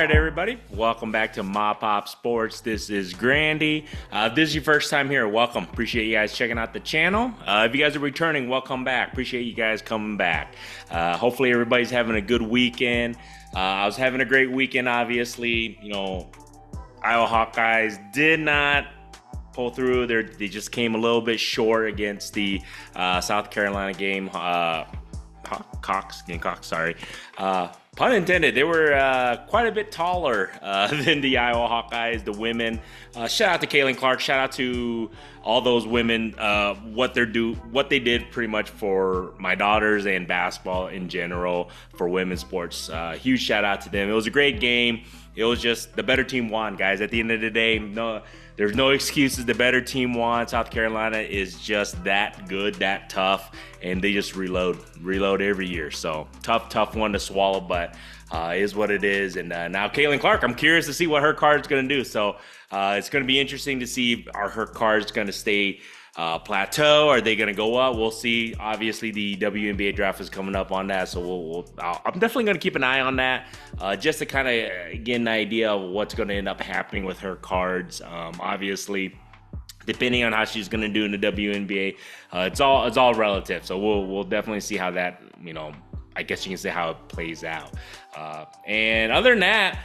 right, everybody. Welcome back to MAPOP Sports. This is Grandy. If this is your first time here, welcome. Appreciate you guys checking out the channel. If you guys are returning, welcome back. Appreciate you guys coming back. Hopefully everybody's having a good weekend. I was having a great weekend, obviously. You know, Iowa Hawkeyes did not pull through. They just came a little bit short against the South Carolina game. Gamecocks, sorry. Pun intended, they were quite a bit taller than the Iowa Hawkeyes, the women. Shout out to Caitlin Clark. Shout out to all those women, what they did pretty much for my daughters and basketball in general for women's sports. Huge shout out to them. It was a great game. It was just the better team won, guys. At the end of the day, there's no excuses. The better team won. South Carolina is just that good, that tough, and they just reload every year. So tough one to swallow, but is what it is. And now Caitlin Clark, I'm curious to see what her card's going to do. So it's going to be interesting to see, are her cards going to stay plateau? Are they going to go up? We'll see. Obviously, the WNBA draft is coming up on that, so I'm definitely going to keep an eye on that, just to kind of get an idea of what's going to end up happening with her cards. Obviously, depending on how she's going to do in the WNBA, it's all relative. So we'll definitely see how that, I guess you can say how it plays out. And other than that,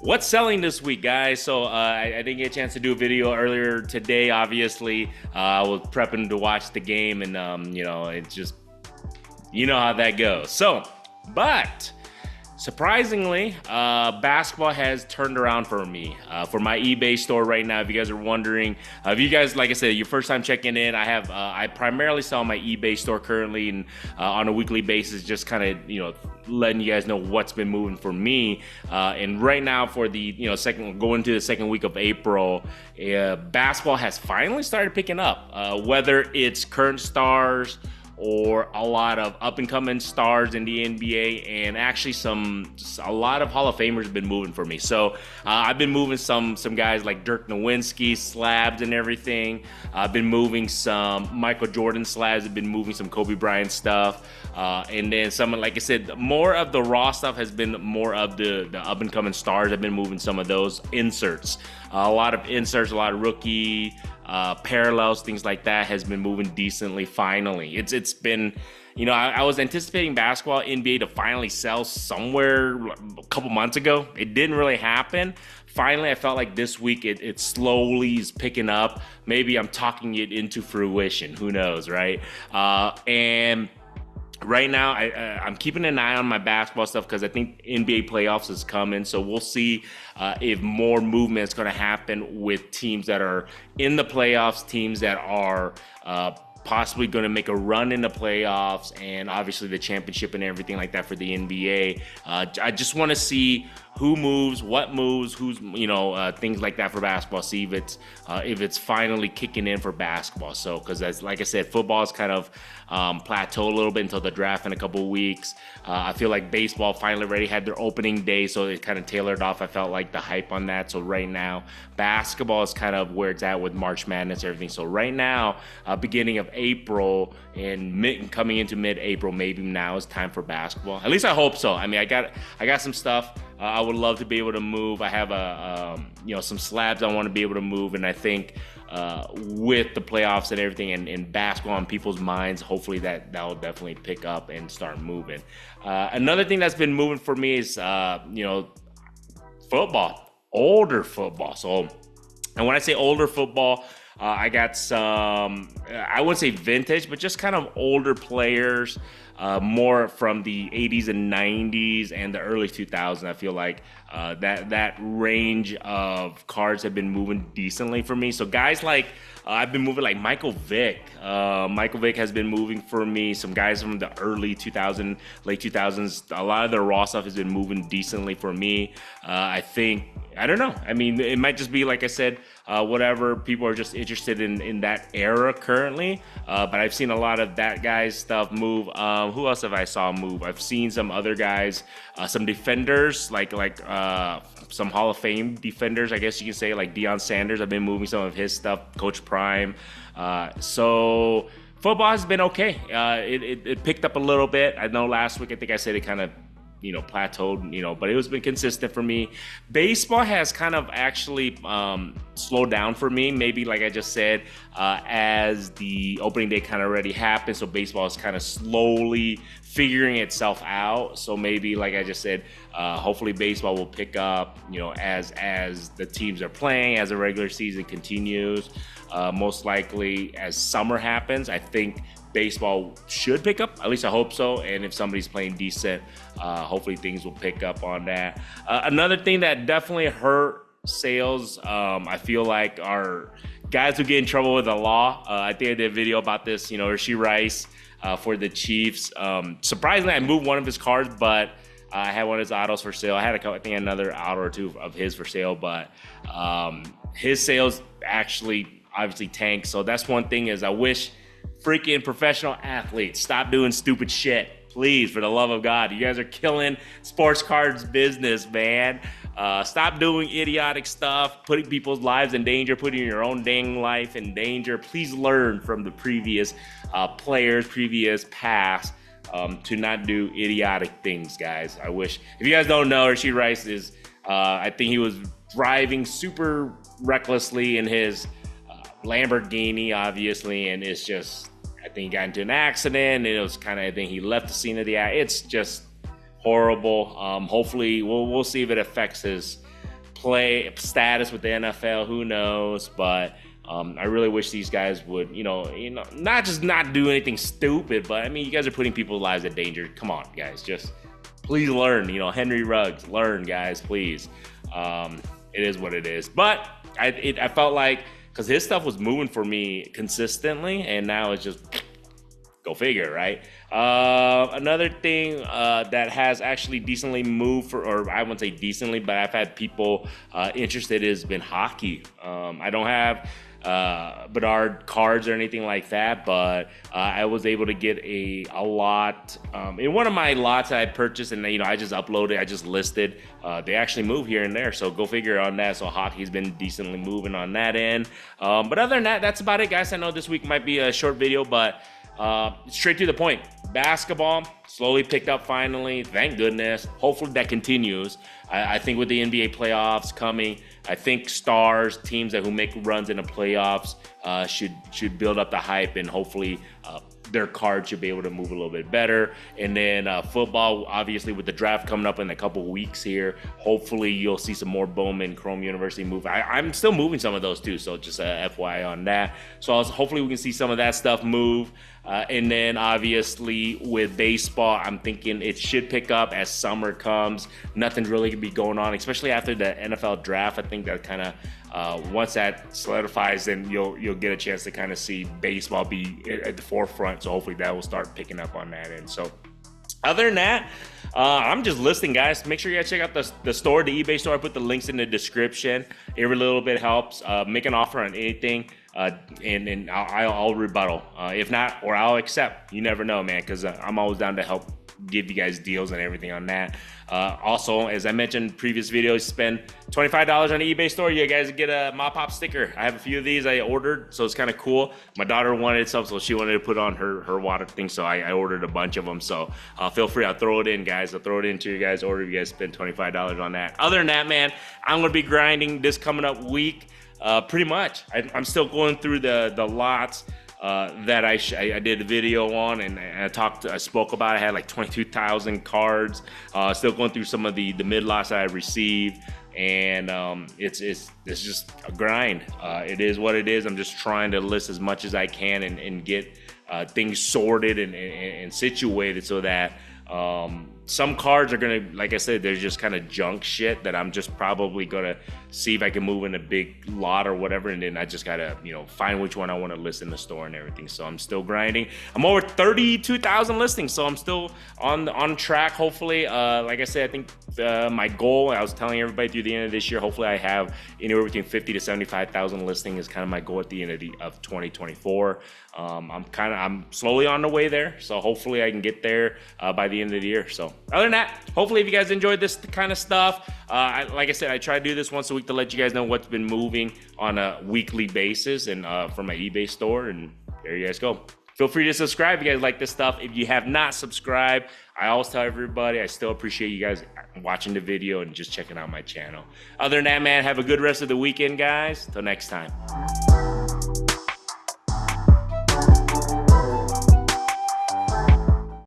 what's selling this week, guys? So I didn't get a chance to do a video earlier today. Obviously, I was prepping to watch the game, and it's just, how that goes. So, but surprisingly, basketball has turned around for me. For my eBay store right now, if you guys are wondering, if you guys, like I said, your first time checking in, I primarily sell my eBay store currently, and on a weekly basis, just kind of, letting you guys know what's been moving for me. And right now, for the going to the second week of April, basketball has finally started picking up. Whether it's current stars or a lot of up-and-coming stars in the NBA, and actually a lot of Hall of Famers have been moving for me. So I've been moving some guys like Dirk Nowitzki, slabs and everything. I've been moving some Michael Jordan slabs. I've been moving some Kobe Bryant stuff. And then some, like I said, more of the raw stuff has been more of the up-and-coming stars. I've been moving some of those inserts. A lot of inserts, a lot of rookie parallels, things like that has been moving decently finally. It's been, I was anticipating basketball NBA to finally sell somewhere a couple months ago. It didn't really happen. Finally, I felt like this week it slowly is picking up. Maybe I'm talking it into fruition. Who knows, right? And right now, I'm keeping an eye on my basketball stuff because I think NBA playoffs is coming. So we'll see if more movement is going to happen with teams that are in the playoffs, teams that are possibly going to make a run in the playoffs, and obviously the championship and everything like that for the NBA. I just want to see who moves, what moves, who's, things like that for basketball. See if it's finally kicking in for basketball. So, because like I said, football is kind of plateaued a little bit until the draft in a couple of weeks. I feel like baseball finally already had their opening day, so it kind of tailored off. I felt like the hype on that. So right now, basketball is kind of where it's at with March Madness and everything. So right now, beginning of April and coming into mid-April, maybe now is time for basketball. At least I hope so. I mean, I got some stuff. I would love to be able to move. I have some slabs I want to be able to move, and I think with the playoffs and everything and basketball on people's minds, hopefully that'll definitely pick up and start moving. Another thing that's been moving for me is football, older football. So, and when I say older football, I got some, I wouldn't say vintage, but just kind of older players, more from the 80s and 90s and the early 2000s. I feel like that range of cards have been moving decently for me. So guys like, I've been moving like Michael Vick. Michael Vick has been moving for me. Some guys from the early 2000s, late 2000s, a lot of the raw stuff has been moving decently for me. I don't know. I mean, it might just be, like I said, whatever, people are just interested in that era currently. But I've seen a lot of that guy's stuff move. Who else have I saw move? I've seen some other guys, some defenders, like some Hall of Fame defenders, I guess you can say, like Deion Sanders. I've been moving some of his stuff, Coach Prime. So football has been okay. It picked up a little bit. I know last week, I think I said it kind of plateaued, but it has been consistent for me. Baseball has kind of actually slowed down for me, maybe like I just said, as the opening day kind of already happened, so baseball is kind of slowly figuring itself out. So maybe like I just said, hopefully baseball will pick up, as the teams are playing, as the regular season continues. Most likely as summer happens, I think baseball should pick up. At least I hope so. And if somebody's playing decent, hopefully things will pick up on that. Another thing that definitely hurt sales, I feel like, are guys who get in trouble with the law. I think I did a video about this, Hershey Rice for the Chiefs. Surprisingly, I moved one of his cards, but I had one of his autos for sale. I had another auto or two of his for sale, but his sales actually obviously tanked. So that's one thing, is I wish freaking professional athletes stop doing stupid shit, please, for the love of God. You guys are killing sports cards business, man. Stop doing idiotic stuff, putting people's lives in danger, putting your own dang life in danger. Please learn from the previous players, previous past, to not do idiotic things, guys. I wish, if you guys don't know, Hershey Rice is, I think he was driving super recklessly in his Lamborghini, obviously, and it's just, I think he got into an accident, and it was kind of, I think he left the scene of the accident. It's just horrible. Hopefully, we'll see if it affects his play status with the NFL. Who knows? But I really wish these guys would, not just not do anything stupid, but I mean, you guys are putting people's lives in danger. Come on, guys, just please learn. Henry Ruggs, learn, guys, please. It is what it is. But I felt like, because his stuff was moving for me consistently, and now it's just go figure, right? Another thing that has actually decently moved, or I wouldn't say decently, but I've had people interested, has been hockey. I don't have Bedard cards or anything like that, but I was able to get a lot in one of my lots I purchased, and I just uploaded, I just listed. They actually move here and there, so go figure on that. So hockey's been decently moving on that end. But other than that, that's about it, guys. I know this week might be a short video, but straight to the point. Basketball slowly picked up finally, thank goodness. Hopefully that continues. I think with the NBA playoffs coming, I think stars, teams who make runs in the playoffs should build up the hype, and hopefully their cards should be able to move a little bit better. And then football, obviously with the draft coming up in a couple weeks here, hopefully you'll see some more Bowman Chrome University move. I'm still moving some of those too, so just FYI on that. So hopefully we can see some of that stuff move. And then obviously with baseball, I'm thinking it should pick up as summer comes. Nothing's really gonna be going on, especially after the NFL draft. I think that kind of once that solidifies, then you'll get a chance to kind of see baseball be at the forefront. So hopefully that will start picking up on that end. So other than that, I'm just listing, guys. Make sure you guys check out the store, the eBay store. I put the links in the description. Every little bit helps. Make an offer on anything. And I'll rebuttal. If not, or I'll accept. You never know, man, because I'm always down to help give you guys deals and everything on that. Also, as I mentioned in previous videos, spend $25 on the eBay store, you guys get a MAPOP sticker. I have a few of these I ordered, so it's kind of cool. My daughter wanted some, so she wanted to put on her water thing, so I ordered a bunch of them. So feel free, I'll throw it in, guys. I'll throw it into your guys' order if you guys spend $25 on that. Other than that, man, I'm going to be grinding this coming up week. Pretty much. I'm still going through the lots that I did a video on, and I spoke about. I had like 22,000 cards. Still going through some of the mid lots that I received, and it's just a grind. It is what it is. I'm just trying to list as much as I can and get things sorted and situated so that some cards are gonna, like I said, they're just kind of junk shit that I'm just probably gonna see if I can move in a big lot or whatever, and then I just gotta find which one I want to list in the store and everything. So I'm still grinding. I'm over 32,000 listings, so I'm still on track. Hopefully, like I said, I think my goal, I was telling everybody through the end of this year, hopefully I have anywhere between 50 to 75,000 listings is kind of my goal at the end of 2024. I'm slowly on the way there, so hopefully I can get there by the end of the year. So other than that, hopefully if you guys enjoyed this kind of stuff, like I said, I try to do this once a week to let you guys know what's been moving on a weekly basis and from my eBay store, and there you guys go. Feel free to subscribe if you guys like this stuff. If you have not subscribed, I always tell everybody I still appreciate you guys watching the video and just checking out my channel. Other than that, man, have a good rest of the weekend, guys. Till next time.